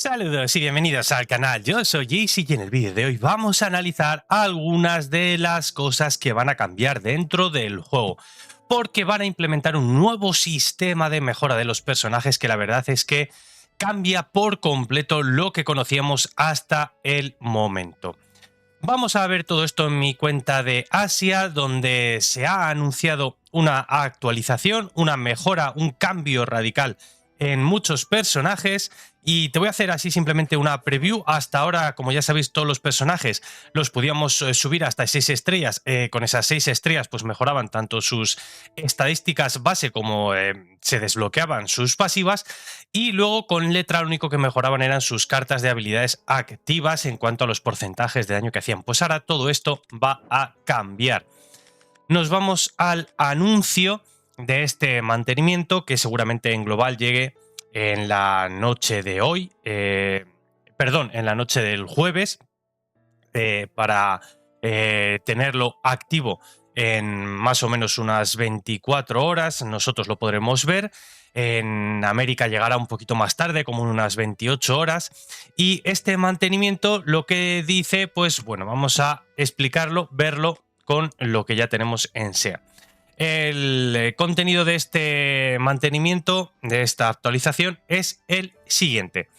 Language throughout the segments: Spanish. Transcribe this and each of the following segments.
Saludos y bienvenidos al canal, yo soy Jayce y en el vídeo de hoy vamos a analizar algunas de las cosas que van a cambiar dentro del juego, porque van a implementar un nuevo sistema de mejora de los personajes que la verdad es que cambia por completo lo que conocíamos hasta el momento. Vamos a ver todo esto en mi cuenta de Asia, donde se ha anunciado una actualización, una mejora, un cambio radical en muchos personajes, y te voy a hacer así simplemente una preview. Hasta ahora, como ya sabéis, todos los personajes los podíamos subir hasta 6 estrellas. Con esas 6 estrellas pues mejoraban tanto sus estadísticas base como se desbloqueaban sus pasivas, y luego con letra lo único que mejoraban eran sus cartas de habilidades activas en cuanto a los porcentajes de daño que hacían. Pues ahora todo esto va a cambiar. Nos vamos al anuncio de este mantenimiento, que seguramente en global llegue en la noche de hoy, en la noche del jueves, para tenerlo activo en más o menos unas 24 horas. Nosotros lo podremos ver. En América llegará un poquito más tarde, como en unas 28 horas. Y este mantenimiento lo que dice, pues bueno, vamos a explicarlo, verlo con lo que ya tenemos en SEA. El contenido de este mantenimiento, de esta actualización, es el siguiente.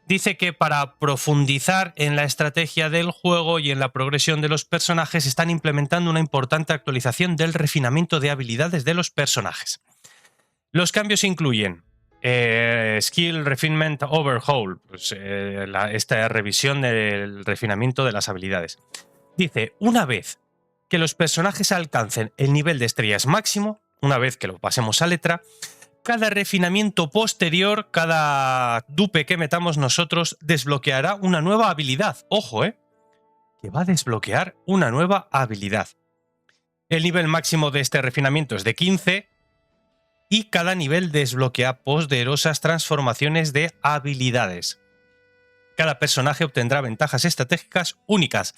Dice que para profundizar en la estrategia del juego y en la progresión de los personajes están implementando una importante actualización del refinamiento de habilidades de los personajes. Los cambios incluyen Skill Refinement Overhaul, pues, esta revisión del refinamiento de las habilidades. Dice, una vez que los personajes alcancen el nivel de estrellas máximo, una vez que lo pasemos a letra, cada refinamiento posterior, cada dupe que metamos nosotros, desbloqueará una nueva habilidad. Ojo, que va a desbloquear una nueva habilidad. El nivel máximo de este refinamiento es de 15 y cada nivel desbloquea poderosas transformaciones de habilidades. Cada personaje obtendrá ventajas estratégicas únicas,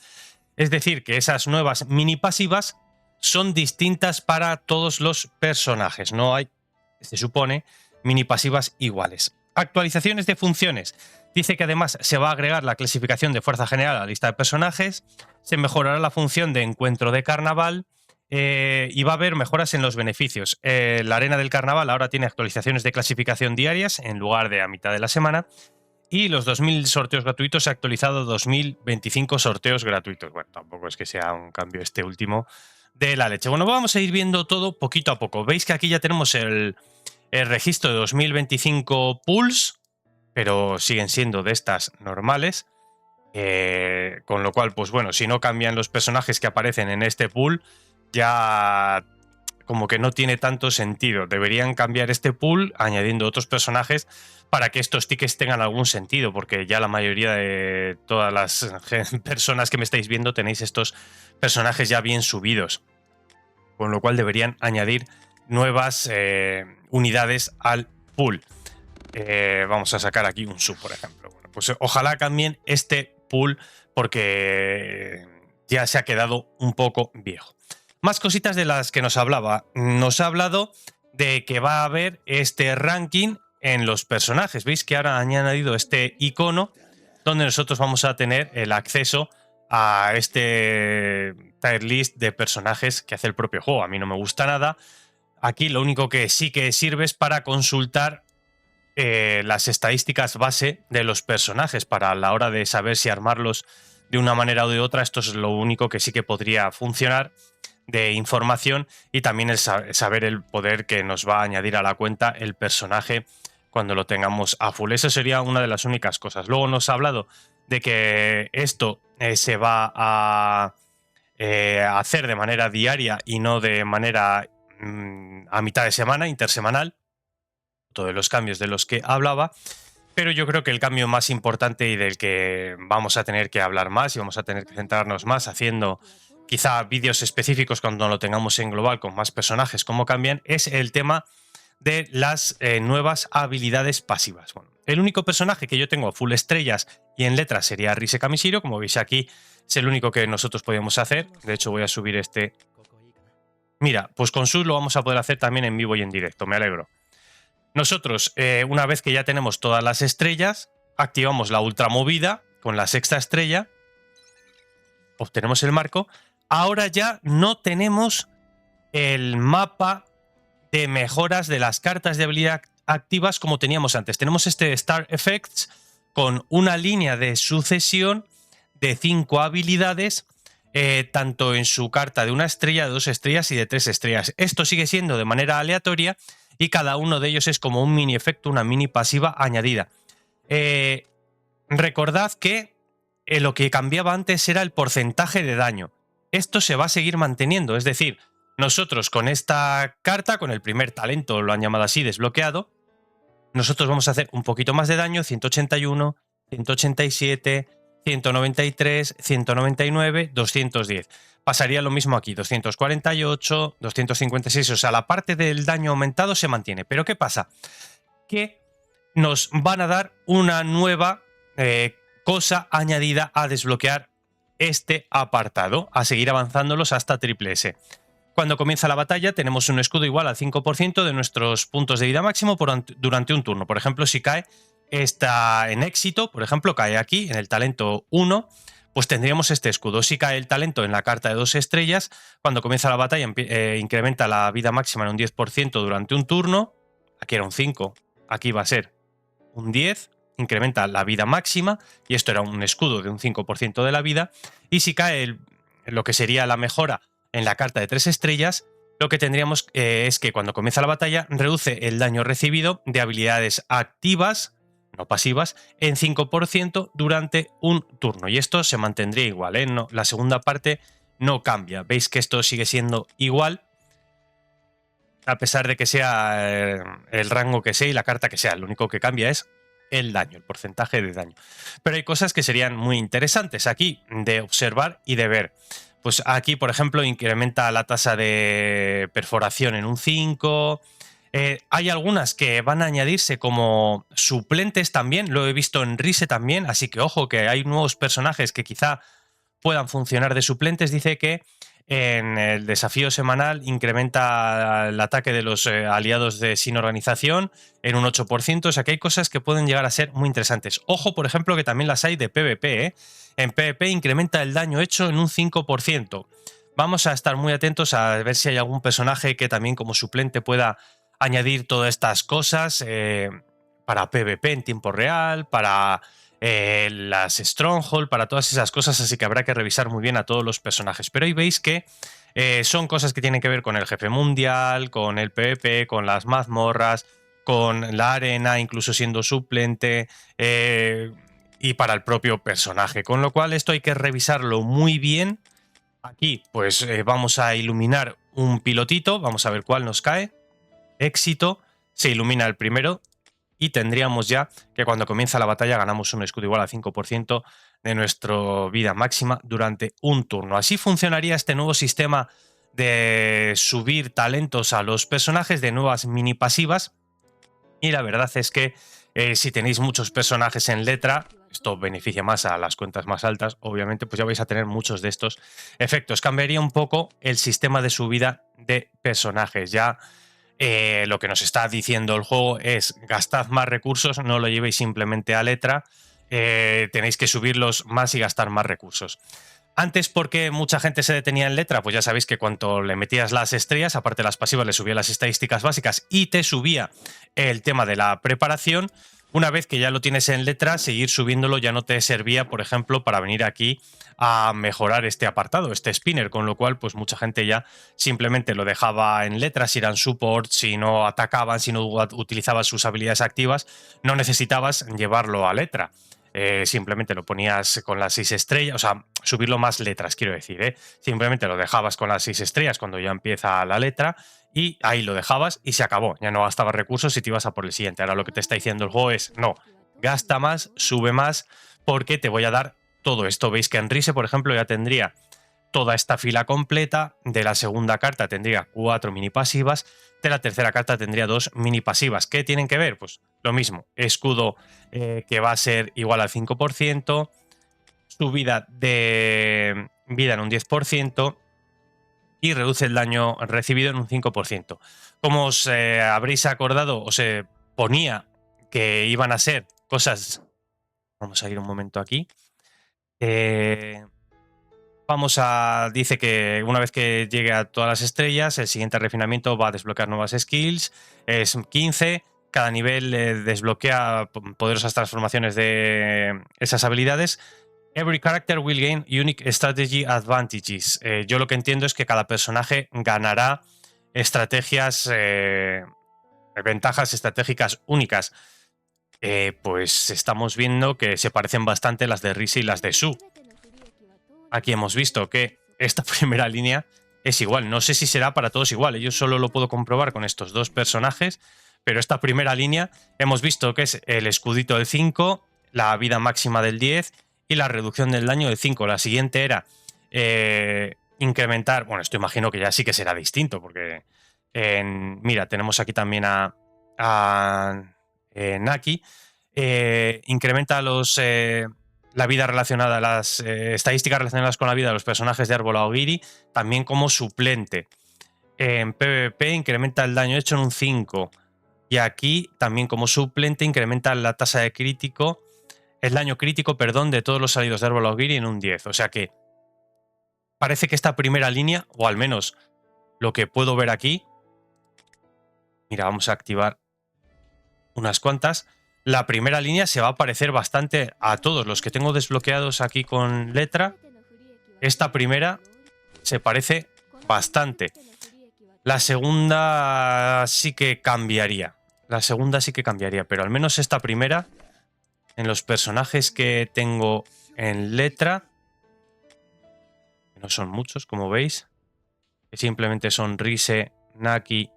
es decir, que esas nuevas mini pasivas son distintas para todos los personajes. No hay, se supone, mini pasivas iguales. Actualizaciones de funciones. Dice que además se va a agregar la clasificación de fuerza general a la lista de personajes, se mejorará la función de encuentro de carnaval y va a haber mejoras en los beneficios. La arena del carnaval ahora tiene actualizaciones de clasificación diarias en lugar de a mitad de la semana. Y los 2.000 sorteos gratuitos se ha actualizado 2.025 sorteos gratuitos. Bueno, tampoco es que sea un cambio este último de la leche. Bueno, vamos a ir viendo todo poquito a poco. Veis que aquí ya tenemos el registro de 2025 pools, pero siguen siendo de estas normales. Con lo cual, pues bueno, si no cambian los personajes que aparecen en este pool, ya como que no tiene tanto sentido. Deberían cambiar este pool añadiendo otros personajes para que estos tickets tengan algún sentido, porque ya la mayoría de todas las personas que me estáis viendo tenéis estos personajes ya bien subidos, con lo cual deberían añadir nuevas unidades al pool. Vamos a sacar aquí un sub, por ejemplo. Bueno, pues ojalá cambien este pool, porque ya se ha quedado un poco viejo. Más cositas de las que nos hablaba. Nos ha hablado de que va a haber este ranking en los personajes. Veis que ahora han añadido este icono donde nosotros vamos a tener el acceso a este tier list de personajes que hace el propio juego. A mí no me gusta nada. Aquí lo único que sí que sirve es para consultar las estadísticas base de los personajes para la hora de saber si armarlos de una manera o de otra. Esto es lo único que sí que podría funcionar de información, y también el saber el poder que nos va a añadir a la cuenta el personaje cuando lo tengamos a full. Eso sería una de las únicas cosas. Luego nos ha hablado de que esto se va a hacer de manera diaria y no de manera a mitad de semana, intersemanal. Todos los cambios de los que hablaba, pero yo creo que el cambio más importante y del que vamos a tener que hablar más y vamos a tener que centrarnos más haciendo quizá vídeos específicos cuando lo tengamos en global con más personajes, cómo cambian, es el tema de las nuevas habilidades pasivas. Bueno, el único personaje que yo tengo a full estrellas y en letras sería Rise Kamishiro. Como veis aquí es el único que nosotros podemos hacer. De hecho voy a subir este. Mira, pues con Sus lo vamos a poder hacer también en vivo y en directo, me alegro. Nosotros, una vez que ya tenemos todas las estrellas, activamos la ultramovida con la sexta estrella, obtenemos el marco. Ahora ya no tenemos el mapa de mejoras de las cartas de habilidad activas como teníamos antes. Tenemos este Star Effects con una línea de sucesión de 5 habilidades, tanto en su carta de 1 estrella, de 2 estrellas y de 3 estrellas. Esto sigue siendo de manera aleatoria y cada uno de ellos es como un mini efecto, una mini pasiva añadida. Recordad que lo que cambiaba antes era el porcentaje de daño. Esto se va a seguir manteniendo, es decir, nosotros con esta carta, con el primer talento, lo han llamado así, desbloqueado, nosotros vamos a hacer un poquito más de daño, 181, 187, 193, 199, 210. Pasaría lo mismo aquí, 248, 256, o sea, la parte del daño aumentado se mantiene. Pero ¿qué pasa? Que nos van a dar una nueva cosa añadida a desbloquear este apartado, a seguir avanzándolos hasta triple S. Cuando comienza la batalla tenemos un escudo igual al 5% de nuestros puntos de vida máximo durante un turno. Por ejemplo, si cae está en éxito, por ejemplo, cae aquí en el talento 1, pues tendríamos este escudo. Si cae el talento en la carta de 2 estrellas, cuando comienza la batalla incrementa la vida máxima en un 10% durante un turno. Aquí era un 5, aquí va a ser un 10, incrementa la vida máxima, y esto era un escudo de un 5% de la vida. Y si cae lo que sería la mejora en la carta de 3 estrellas, lo que tendríamos es que cuando comienza la batalla reduce el daño recibido de habilidades activas, no pasivas, en 5% durante un turno. Y esto se mantendría igual, ¿eh? No, la segunda parte no cambia. Veis que esto sigue siendo igual, a pesar de que sea el rango que sea y la carta que sea. Lo único que cambia es el daño, el porcentaje de daño. Pero hay cosas que serían muy interesantes aquí de observar y de ver. Pues aquí, por ejemplo, incrementa la tasa de perforación en un 5. Hay algunas que van a añadirse como suplentes también. Lo he visto en Rise también. Así que ojo, que hay nuevos personajes que quizá puedan funcionar de suplentes. Dice que en el desafío semanal incrementa el ataque de los aliados sin organización en un 8%. O sea que hay cosas que pueden llegar a ser muy interesantes. Ojo, por ejemplo, que también las hay de PvP, ¿eh? En PvP incrementa el daño hecho en un 5%. Vamos a estar muy atentos a ver si hay algún personaje que también como suplente pueda añadir todas estas cosas para PvP en tiempo real, para las Stronghold, para todas esas cosas, así que habrá que revisar muy bien a todos los personajes. Pero ahí veis que son cosas que tienen que ver con el jefe mundial, con el PvP, con las mazmorras, con la arena, incluso siendo suplente, y para el propio personaje. Con lo cual esto hay que revisarlo muy bien. Aquí pues vamos a iluminar un pilotito, vamos a ver cuál nos cae. Éxito, se ilumina el primero y tendríamos ya que cuando comienza la batalla ganamos un escudo igual a 5% de nuestra vida máxima durante un turno. Así funcionaría este nuevo sistema de subir talentos a los personajes, de nuevas mini pasivas. Y la verdad es que si tenéis muchos personajes en letra, esto beneficia más a las cuentas más altas, obviamente, pues ya vais a tener muchos de estos efectos. Cambiaría un poco el sistema de subida de personajes. Ya lo que nos está diciendo el juego es gastad más recursos, no lo llevéis simplemente a letra, tenéis que subirlos más y gastar más recursos. Antes, porque mucha gente se detenía en letra, pues ya sabéis que cuando le metías las estrellas, aparte de las pasivas, le subía las estadísticas básicas y te subía el tema de la preparación. Una vez que ya lo tienes en letra, seguir subiéndolo ya no te servía, por ejemplo, para venir aquí a mejorar este apartado, este spinner, con lo cual pues mucha gente ya simplemente lo dejaba en letra. Si eran support, si no atacaban, si no utilizaban sus habilidades activas, no necesitabas llevarlo a letra. Simplemente lo ponías con las 6 estrellas, o sea, subirlo más letras, quiero decir, ¿eh? Simplemente lo dejabas con las 6 estrellas cuando ya empieza la letra y ahí lo dejabas y se acabó. Ya no gastabas recursos y te ibas a por el siguiente. Ahora lo que te está diciendo el juego es, no, gasta más, sube más, porque te voy a dar todo esto. Veis que en Rise, por ejemplo, ya tendría toda esta fila completa. De la segunda carta tendría 4 mini pasivas. De la tercera carta tendría 2 mini pasivas. ¿Qué tienen que ver? Pues lo mismo. Escudo que va a ser igual al 5%. Subida de vida en un 10%. Y reduce el daño recibido en un 5%. Como os habréis acordado, os ponía que iban a ser cosas Vamos a ir un momento aquí. Dice que una vez que llegue a todas las estrellas, el siguiente refinamiento va a desbloquear nuevas skills. Es 15. Cada nivel desbloquea poderosas transformaciones de esas habilidades. Every character will gain unique strategy advantages. Yo lo que entiendo es que cada personaje ganará estrategias, ventajas estratégicas únicas. Pues estamos viendo que se parecen bastante las de Risi y las de Su. Aquí hemos visto que esta primera línea es igual. No sé si será para todos igual. Yo solo lo puedo comprobar con estos dos personajes. Pero esta primera línea hemos visto que es el escudito del 5, la vida máxima del 10 y la reducción del daño del 5. La siguiente era incrementar... Bueno, esto imagino que ya sí que será distinto porque... mira, tenemos aquí también a Naki. Incrementa la vida relacionada, las estadísticas relacionadas con la vida de los personajes de Árbol Aogiri, también como suplente. En PvP incrementa el daño hecho en un 5. Y aquí también como suplente incrementa la tasa de crítico, el daño crítico, perdón, de todos los salidos de Árbol Aogiri en un 10. O sea que parece que esta primera línea, o al menos lo que puedo ver aquí, mira, vamos a activar unas cuantas. La primera línea se va a parecer bastante a todos los que tengo desbloqueados aquí con letra. Esta primera se parece bastante. La segunda sí que cambiaría. La segunda sí que cambiaría, pero al menos esta primera, en los personajes que tengo en letra, que no son muchos, como veis, que simplemente son Rise, Naki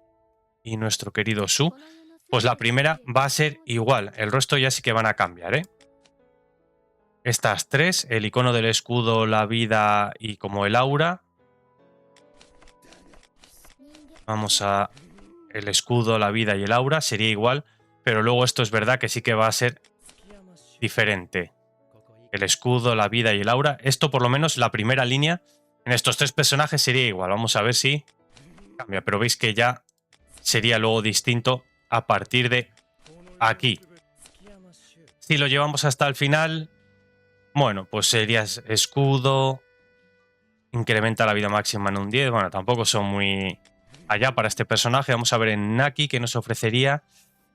y nuestro querido Su, pues la primera va a ser igual. El resto ya sí que van a cambiar, ¿eh? Estas tres, el icono del escudo, la vida y como el aura. Vamos a... El escudo, la vida y el aura sería igual, pero luego esto es verdad que sí que va a ser diferente. El escudo, la vida y el aura. Esto por lo menos la primera línea en estos tres personajes sería igual. Vamos a ver si cambia, pero veis que ya sería luego distinto a partir de aquí. Si lo llevamos hasta el final, bueno, pues sería escudo, incrementa la vida máxima en un 10. Bueno, tampoco son muy allá para este personaje. Vamos a ver en Naki que nos ofrecería.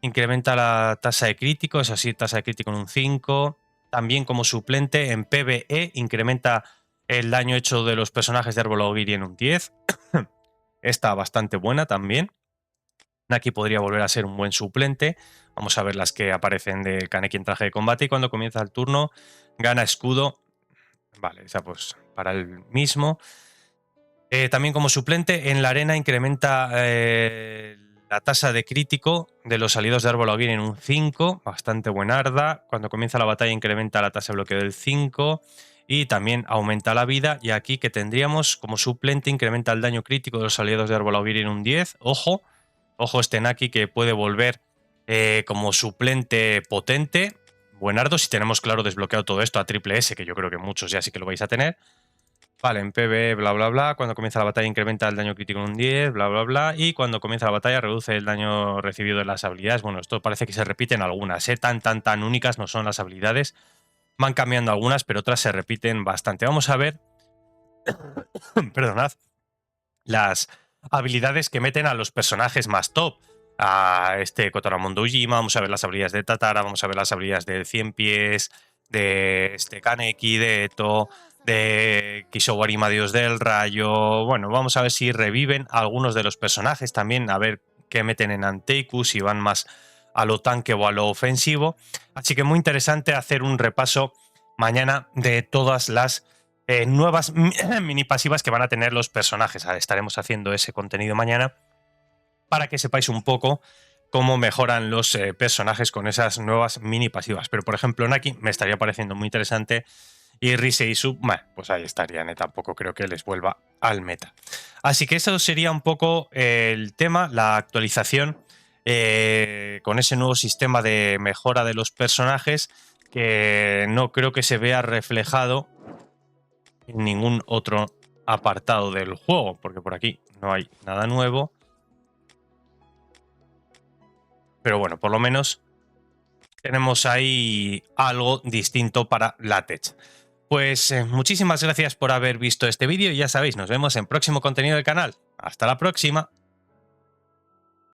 Incrementa la tasa de crítico, es así, tasa de crítico en un 5. También como suplente en PvE incrementa el daño hecho de los personajes de Árbol Aogiri en un 10. Está bastante buena también. Naki podría volver a ser un buen suplente. Vamos a ver las que aparecen de Kaneki en traje de combate. Y cuando comienza el turno, gana escudo. Vale, esa pues para el mismo. También como suplente en la arena incrementa la tasa de crítico de los aliados de Árbol Aogiri en un 5. Bastante buenarda. Cuando comienza la batalla incrementa la tasa de bloqueo del 5. Y también aumenta la vida. Y aquí que tendríamos como suplente incrementa el daño crítico de los aliados de Árbol Aogiri en un 10. Ojo. Ojo este Naki que puede volver como suplente potente. Buenardo, si tenemos claro desbloqueado todo esto a triple S, que yo creo que muchos ya sí que lo vais a tener. Vale, en PvE, bla, bla, bla. Cuando comienza la batalla incrementa el daño crítico en un 10, bla, bla, bla. Y cuando comienza la batalla reduce el daño recibido de las habilidades. Bueno, esto parece que se repiten algunas, ¿eh? Tan únicas no son las habilidades. Van cambiando algunas, pero otras se repiten bastante. Vamos a ver, perdonad, las habilidades que meten a los personajes más top. A este Kotoramondo Ujima, vamos a ver las habilidades de Tatara, vamos a ver las habilidades de 100 pies, de este Kaneki, de Eto, de Kishowarima, Dios del Rayo. Bueno, vamos a ver si reviven algunos de los personajes también, a ver qué meten en Anteiku, si van más a lo tanque o a lo ofensivo. Así que muy interesante hacer un repaso mañana de todas las nuevas mini pasivas que van a tener los personajes. Estaremos haciendo ese contenido mañana para que sepáis un poco cómo mejoran los personajes con esas nuevas mini pasivas. Pero por ejemplo Naki me estaría pareciendo muy interesante y Rise y Sub, pues ahí estarían, tampoco creo que les vuelva al meta. Así que eso sería un poco el tema, la actualización con ese nuevo sistema de mejora de los personajes que no creo que se vea reflejado en ningún otro apartado del juego, porque por aquí no hay nada nuevo. Pero bueno, por lo menos tenemos ahí algo distinto para la tech. Pues muchísimas gracias por haber visto este vídeo y ya sabéis, nos vemos en próximo contenido del canal. Hasta la próxima.